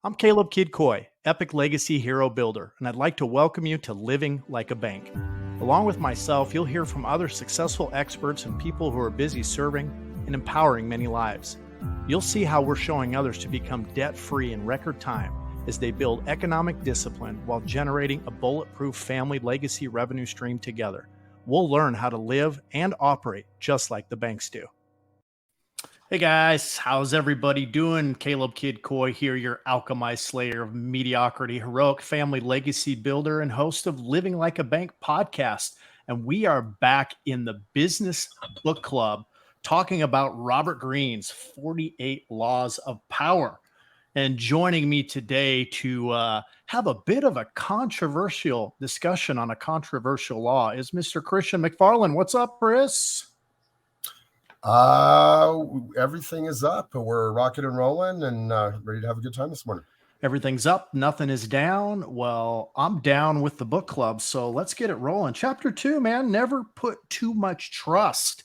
I'm Caleb Kidd Coy, Epic Legacy Hero Builder, and I'd like to welcome you to Living Like a Bank. Along with myself, you'll hear from other successful experts and people who are busy serving and empowering many lives. You'll see how we're showing others to become debt-free in record time as they build economic discipline while generating a bulletproof family legacy revenue stream together. We'll learn how to live and operate just like the banks do. Hey guys, how's everybody doing? Caleb Kidd Coy here, your alchemized slayer of mediocrity, heroic family legacy builder, and host of Living Like a Bank podcast. And we are back in the business book club talking about Robert Greene's 48 Laws of Power. And joining me today to have a bit of a controversial discussion on a controversial law is Mr. Christian McFarland. What's up, Chris? Everything is up. We're rocking and rolling and ready to have a good time this morning. Everything's up. Nothing is down. Well, I'm down with the book club. So let's get it rolling. Chapter 2, man, never put too much trust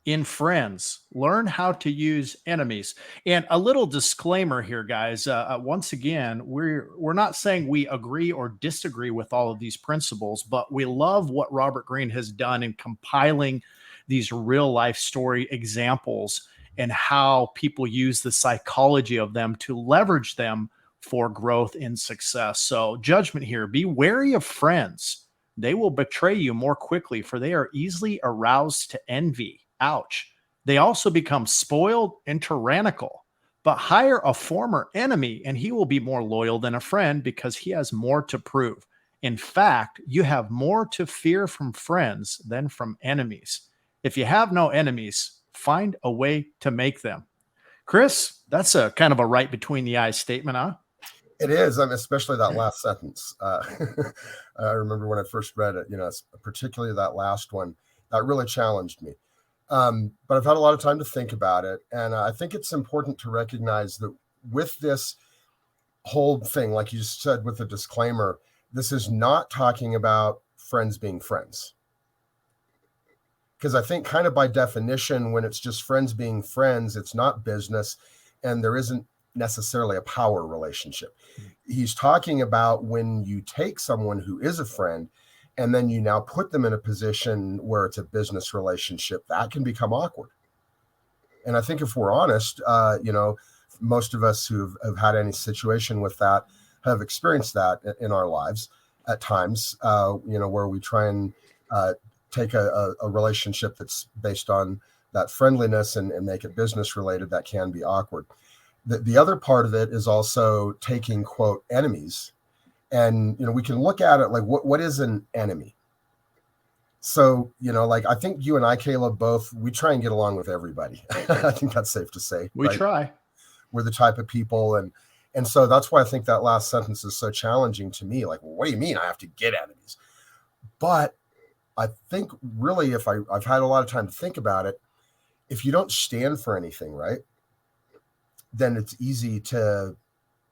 in friends. Learn how to use enemies. And a little disclaimer here, guys. Once again, we're not saying we agree or disagree with all of these principles, but we love what Robert Greene has done in compiling these real life story examples and how people use the psychology of them to leverage them for growth and success. So judgment here, be wary of friends. They will betray you more quickly, for they are easily aroused to envy. Ouch. They also become spoiled and tyrannical. But hire a former enemy and he will be more loyal than a friend because he has more to prove. In fact, you have more to fear from friends than from enemies. If you have no enemies, find a way to make them. Chris, that's a kind of a right between the eyes statement, huh? It is, especially that last sentence. I remember when I first read it, particularly that last one, that really challenged me. But I've had a lot of time to think about it. And I think it's important to recognize that with this whole thing, like you said with the disclaimer, this is not talking about friends being friends. Because I think kind of by definition, when it's just friends being friends, it's not business and there isn't necessarily a power relationship. He's talking about when you take someone who is a friend and then you now put them in a position where it's a business relationship, that can become awkward. And I think if we're honest, most of us who have had any situation with that have experienced that in our lives at times, where we try and take a relationship that's based on that friendliness and make it business related, that can be awkward. The other part of it is also taking, quote, enemies. And, we can look at it like, what is an enemy? So, I think you and I, Caleb, we try and get along with everybody. I think that's safe to say. We try. We're the type of people. And so that's why I think that last sentence is so challenging to me. Like, well, what do you mean I have to get enemies? But I think really, if I've had a lot of time to think about it, if you don't stand for anything, right, then it's easy to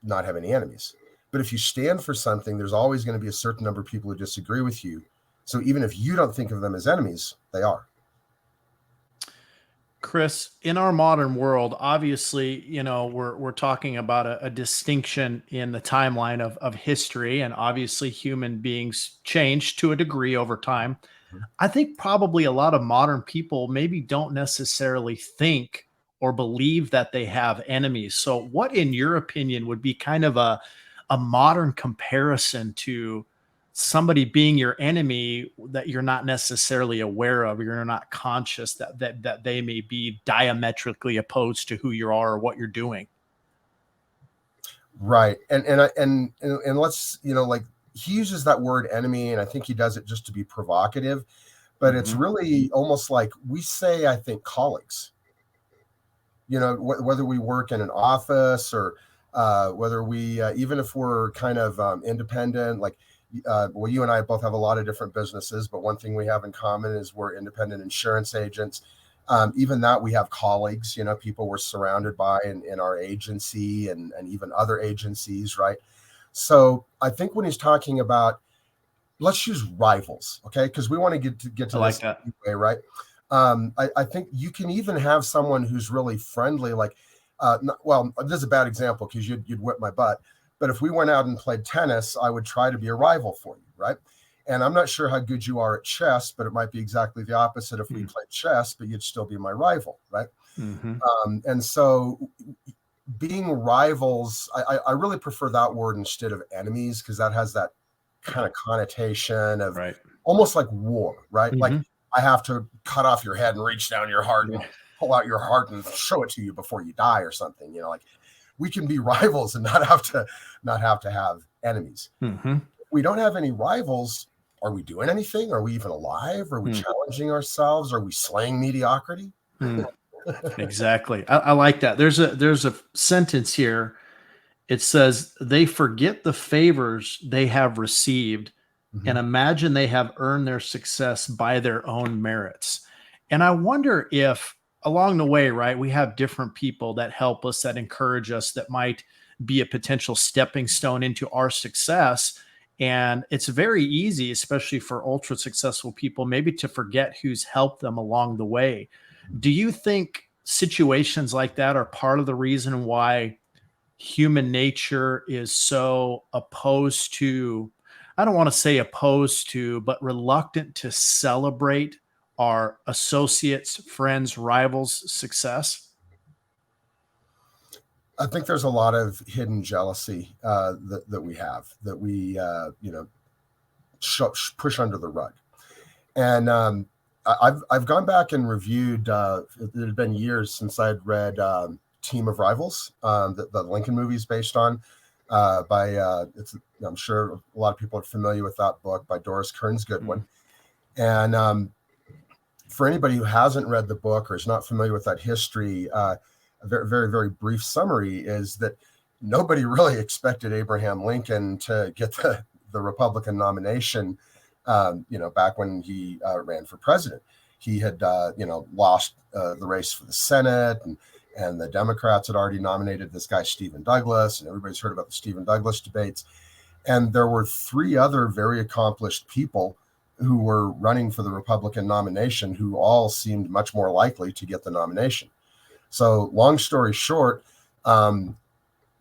not have any enemies. But if you stand for something, there's always going to be a certain number of people who disagree with you. So even if you don't think of them as enemies, they are. Chris, in our modern world, obviously, we're talking about a distinction in the timeline of history, and obviously human beings change to a degree over time. I think probably a lot of modern people maybe don't necessarily think or believe that they have enemies. So what, in your opinion, would be kind of a modern comparison to somebody being your enemy that you're not necessarily aware of, or you're not conscious that they may be diametrically opposed to who you are or what you're doing? Right. And let's, he uses that word enemy, and I think he does it just to be provocative, but it's really almost like we say, I think, colleagues, whether we work in an office or whether we, even if we're kind of independent, like, well, you and I both have a lot of different businesses, but one thing we have in common is we're independent insurance agents. Even that, we have colleagues, people we're surrounded by in our agency and even other agencies, right? So I think when he's talking about, let's use rivals, okay? Because we want to get to like this that way, right? I think you can even have someone who's really friendly. Like Well, this is a bad example because you'd whip my butt. But if we went out and played tennis, I would try to be a rival for you, right? And I'm not sure how good you are at chess, but it might be exactly the opposite if we played chess, but you'd still be my rival, right? Mm-hmm. And so being rivals, I really prefer that word instead of enemies, because that has that kind of connotation of almost like war, right? Mm-hmm. Like I have to cut off your head and reach down your heart and pull out your heart and show it to you before you die or something. You know, like we can be rivals and not have to have enemies. Mm-hmm. If we don't have any rivals, are we doing anything? Are we even alive? Are we challenging ourselves? Are we slaying mediocrity? Exactly. I like that. There's a sentence here. It says they forget the favors they have received and imagine they have earned their success by their own merits. And I wonder if along the way, right, we have different people that help us, that encourage us, that might be a potential stepping stone into our success. And it's very easy, especially for ultra successful people, maybe to forget who's helped them along the way. Do you think situations like that are part of the reason why human nature is so opposed to, I don't want to say opposed to, but reluctant to celebrate our associates, friends, rivals' success? I think there's a lot of hidden jealousy that we have, that we push under the rug. And I've gone back and reviewed. It had been years since I'd read Team of Rivals, the Lincoln movie is based on. I'm sure a lot of people are familiar with that book by Doris Kearns Goodwin. And for anybody who hasn't read the book or is not familiar with that history, a very, very, very brief summary is that nobody really expected Abraham Lincoln to get the Republican nomination. Back when he ran for president, he had lost the race for the Senate, and the Democrats had already nominated this guy Stephen Douglas, and everybody's heard about the Stephen Douglas debates. And there were three other very accomplished people who were running for the Republican nomination who all seemed much more likely to get the nomination. So long story short,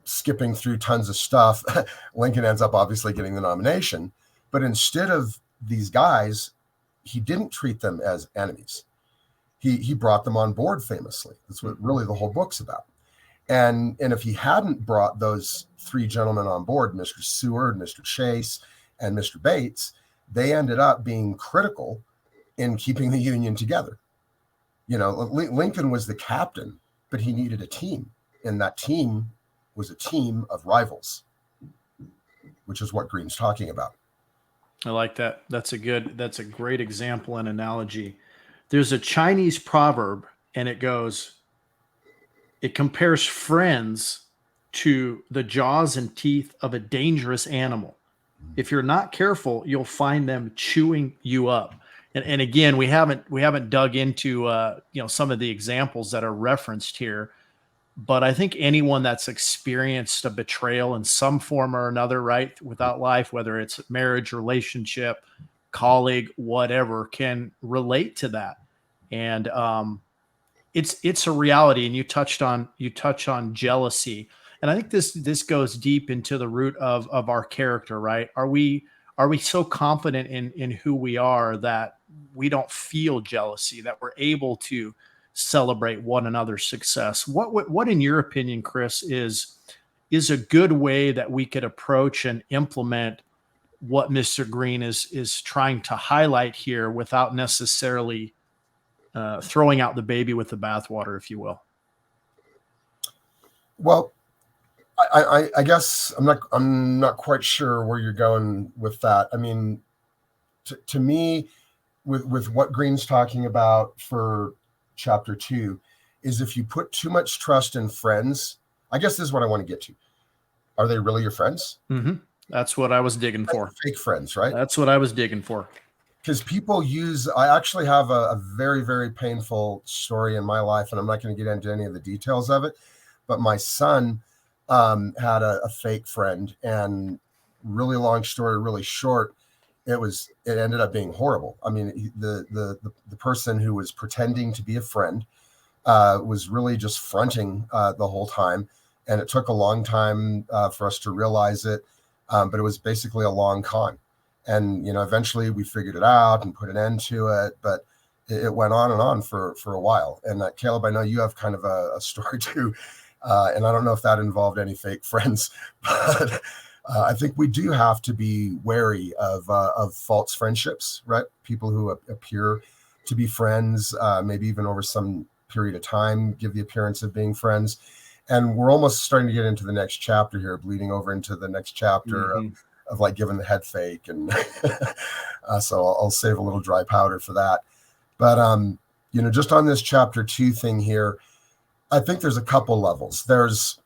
skipping through tons of stuff, Lincoln ends up obviously getting the nomination. But instead of these guys, he didn't treat them as enemies. He brought them on board famously. That's what really the whole book's about. And if he hadn't brought those three gentlemen on board, Mr. Seward, Mr. Chase, and Mr. Bates, they ended up being critical in keeping the Union together. Lincoln was the captain, but he needed a team. And that team was a team of rivals, which is what Greene's talking about. I like that. That's a great example and analogy. There's a Chinese proverb, and it compares friends to the jaws and teeth of a dangerous animal. If you're not careful, you'll find them chewing you up. And again, we haven't dug into some of the examples that are referenced here, but I think anyone that's experienced a betrayal in some form or another, right, without life, whether it's marriage, relationship, colleague, whatever, can relate to that. And it's a reality. And you touch on jealousy. And I think this goes deep into the root of our character, right? Are we so confident in who we are that we don't feel jealousy, that we're able to celebrate one another's success? What in your opinion, Chris, is a good way that we could approach and implement what Mr. Greene is trying to highlight here without necessarily throwing out the baby with the bathwater, if you will? Well, I guess I'm not quite sure where you're going with that. I mean, to me, with what Greene's talking about for chapter 2, is if you put too much trust in friends, I guess this is what I want to get to. Are they really your friends? Mm-hmm. That's what I was digging for. Fake friends, right? That's what I was digging for. Because I actually have a very, very painful story in my life, and I'm not going to get into any of the details of it, but my son had a fake friend, and really long story, really short, it ended up being horrible. I mean, the person who was pretending to be a friend was really just fronting the whole time. And it took a long time for us to realize it. But it was basically a long con. And, eventually we figured it out and put an end to it. But it went on and on for a while. And Caleb, I know you have kind of a story too. And I don't know if that involved any fake friends, but I think we do have to be wary of false friendships, right? People who appear to be friends, maybe even over some period of time, give the appearance of being friends. And we're almost starting to get into the next chapter here, bleeding over into the next chapter of like giving the head fake. And so I'll save a little dry powder for that. But, just on this chapter 2 thing here, I think there's a couple levels. There's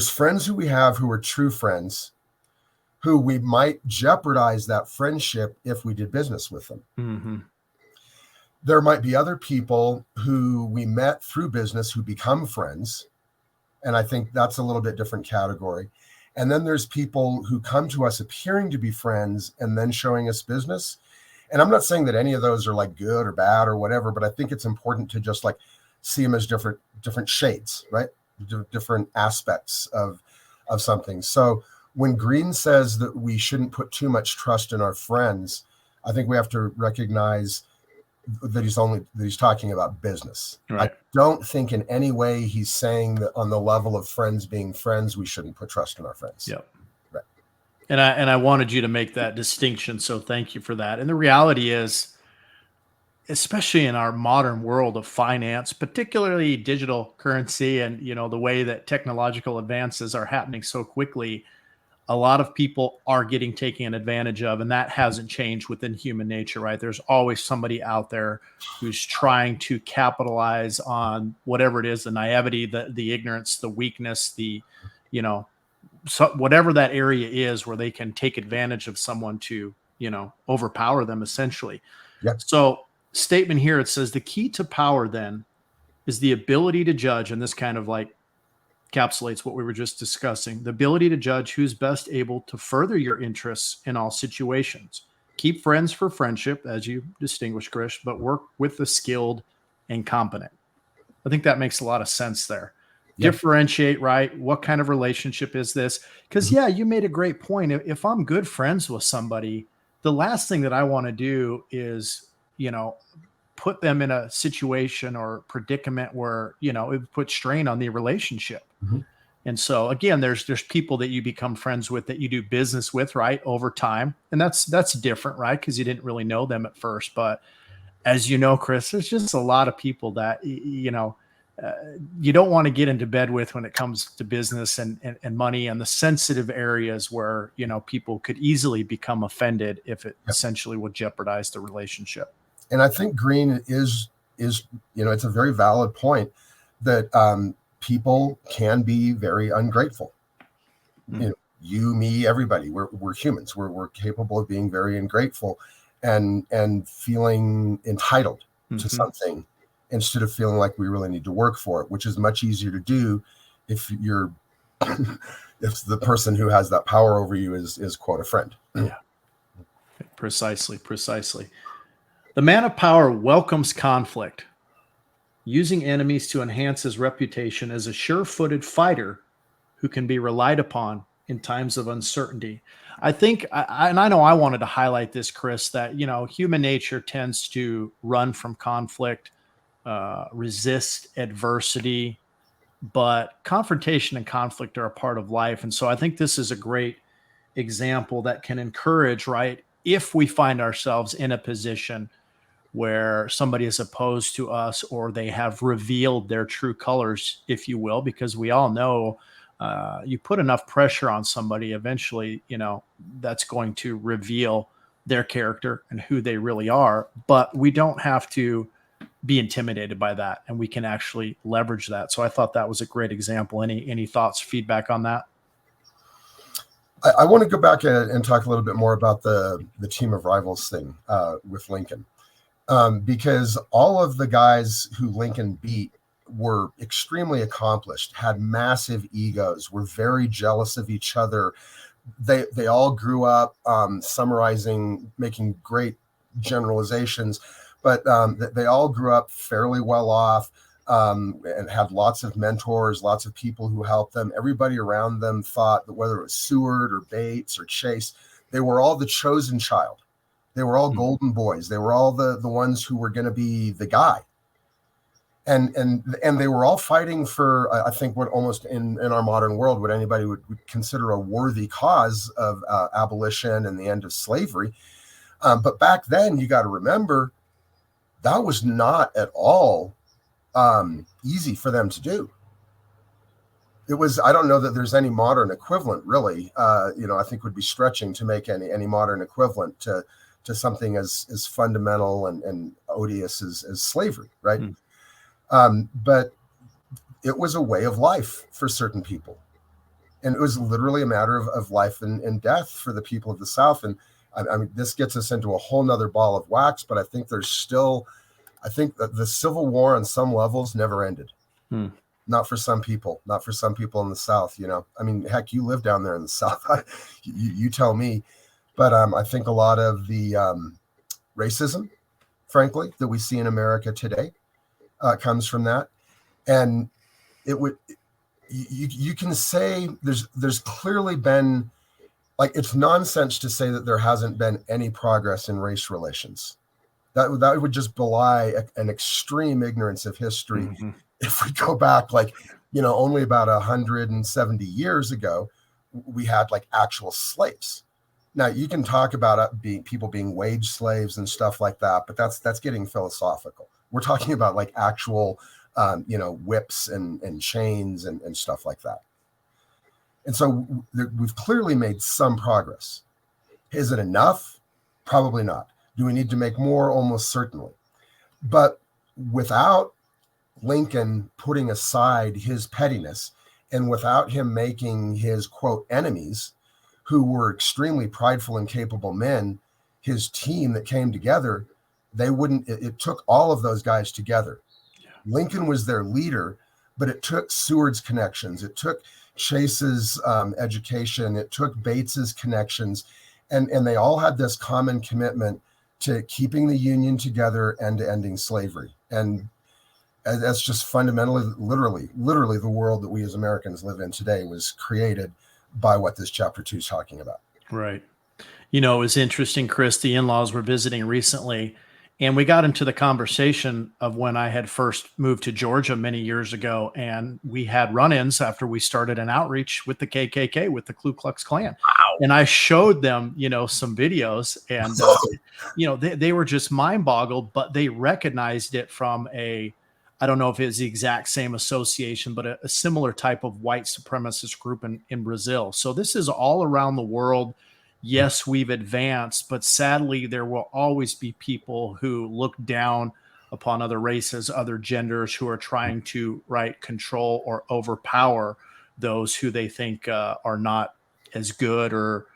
friends who we have who are true friends, who we might jeopardize that friendship if we did business with them. Mm-hmm. There might be other people who we met through business who become friends. And I think that's a little bit different category. And then there's people who come to us appearing to be friends and then showing us business. And I'm not saying that any of those are like good or bad or whatever, but I think it's important to just like see them as different shades, right? Different aspects of something. So when Greene says that we shouldn't put too much trust in our friends, I think we have to recognize that he's talking about business. Right. I don't think in any way he's saying that on the level of friends being friends, we shouldn't put trust in our friends. Yep. Right. And I wanted you to make that distinction. So thank you for that. And the reality is, especially in our modern world of finance, particularly digital currency and, the way that technological advances are happening so quickly, a lot of people are getting taken advantage of, and that hasn't changed within human nature, right? There's always somebody out there who's trying to capitalize on whatever it is, the naivety, the ignorance, the weakness, so whatever that area is where they can take advantage of someone to, overpower them essentially. Yeah. So statement here, it says the key to power then is the ability to judge, and this kind of like encapsulates what we were just discussing, the ability to judge who's best able to further your interests in all situations. Keep friends for friendship, as you distinguish, Chris, but work with the skilled and competent. I think that makes a lot of sense there. Yep. Differentiate, right? What kind of relationship is this? Because, you made a great point. If I'm good friends with somebody, the last thing that I want to do is, put them in a situation or predicament where, it would put strain on the relationship. Mm-hmm. And so again, there's people that you become friends with that you do business with, right, over time. And that's different, right? Because you didn't really know them at first. But as you know, Chris, there's just a lot of people that, you don't want to get into bed with when it comes to business and money and the sensitive areas where, people could easily become offended if it essentially would jeopardize the relationship. And I think Greene is, it's a very valid point that people can be very ungrateful. Mm-hmm. You, me, everybody, we're humans. We're capable of being very ungrateful and feeling entitled to something instead of feeling like we really need to work for it, which is much easier to do if you're if the person who has that power over you is quote a friend. Yeah. Precisely. The man of power welcomes conflict, using enemies to enhance his reputation as a sure-footed fighter who can be relied upon in times of uncertainty. I think, and I know I wanted to highlight this, Chris, that, human nature tends to run from conflict, resist adversity, but confrontation and conflict are a part of life. And so I think this is a great example that can encourage, right? If we find ourselves in a position where somebody is opposed to us or they have revealed their true colors, if you will, because we all know you put enough pressure on somebody, eventually, that's going to reveal their character and who they really are. But we don't have to be intimidated by that, and we can actually leverage that. So I thought that was a great example. Any thoughts, feedback on that? I want to go back and talk a little bit more about the team of rivals thing with Lincoln. Because all of the guys who Lincoln beat were extremely accomplished, had massive egos, were very jealous of each other. They all grew up summarizing, making great generalizations, but they all grew up fairly well off. and had lots of mentors, lots of people who helped them. Everybody around them thought that whether it was Seward or Bates or Chase, they were all the chosen child. They were all golden boys. They were all the ones who were going to be the guy. And they were all fighting for, I think, what almost in our modern world, what anybody would consider a worthy cause of abolition and the end of slavery. But back then, you got to remember, that was not at all easy for them to do. It was, I don't know that there's any modern equivalent, really. I think would be stretching to make any modern equivalent to something as fundamental and odious as slavery, right? But it was a way of life for certain people. And it was literally a matter of life and death for the people of the South. And I mean, this gets us into a whole nother ball of wax, but I think that the Civil War on some levels never ended. Not for some people in the South, I mean, heck, you live down there in the South. You tell me. But I think a lot of the racism, frankly, that we see in America today comes from that. And you can say there's clearly been, like, it's nonsense to say that there hasn't been any progress in race relations. That would just belie an extreme ignorance of history. If we go back, only about 170 years ago, we had actual slaves. Now you can talk about people being wage slaves and stuff like that, but that's getting philosophical. We're talking about actual, whips and chains and stuff like that. And so we've clearly made some progress. Is it enough? Probably not. Do we need to make more? Almost certainly. But without Lincoln putting aside his pettiness and without him making his, quote, enemies, who were extremely prideful and capable men, his team that came together, it took all of those guys together. Yeah. Lincoln was their leader, but it took Seward's connections. It took Chase's education. It took Bates's connections. And they all had this common commitment to keeping the Union together and to ending slavery. And that's just fundamentally, literally the world that we as Americans live in today was created by what this chapter 2 is talking about. Right. It was interesting, Chris, the in-laws were visiting recently, and we got into the conversation of when I had first moved to Georgia many years ago, and we had run-ins after we started an outreach with the KKK, with the Ku Klux Klan. Wow. And I showed them, some videos, and, they were just mind-boggled, but they recognized it from I don't know if it's the exact same association, but a similar type of white supremacist group in Brazil. So this is all around the world. Yes, we've advanced, but sadly, there will always be people who look down upon other races, other genders, who are trying to control or overpower those who they think are not as good or,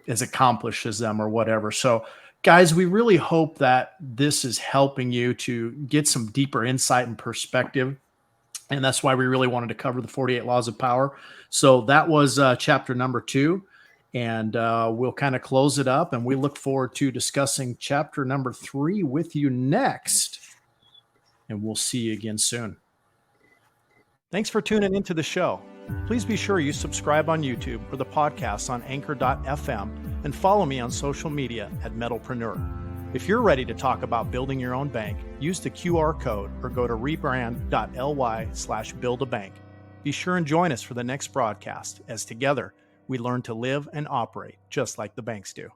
as accomplished as them or whatever. So guys, we really hope that this is helping you to get some deeper insight and perspective. And that's why we really wanted to cover the 48 Laws of Power. So that was chapter number 2. And we'll kind of close it up. And we look forward to discussing chapter number 3 with you next. And we'll see you again soon. Thanks for tuning into the show. Please be sure you subscribe on YouTube or the podcast on anchor.fm and follow me on social media at Metalpreneur. If you're ready to talk about building your own bank, use the QR code or go to rebrand.ly/buildabank. Be sure and join us for the next broadcast as together we learn to live and operate just like the banks do.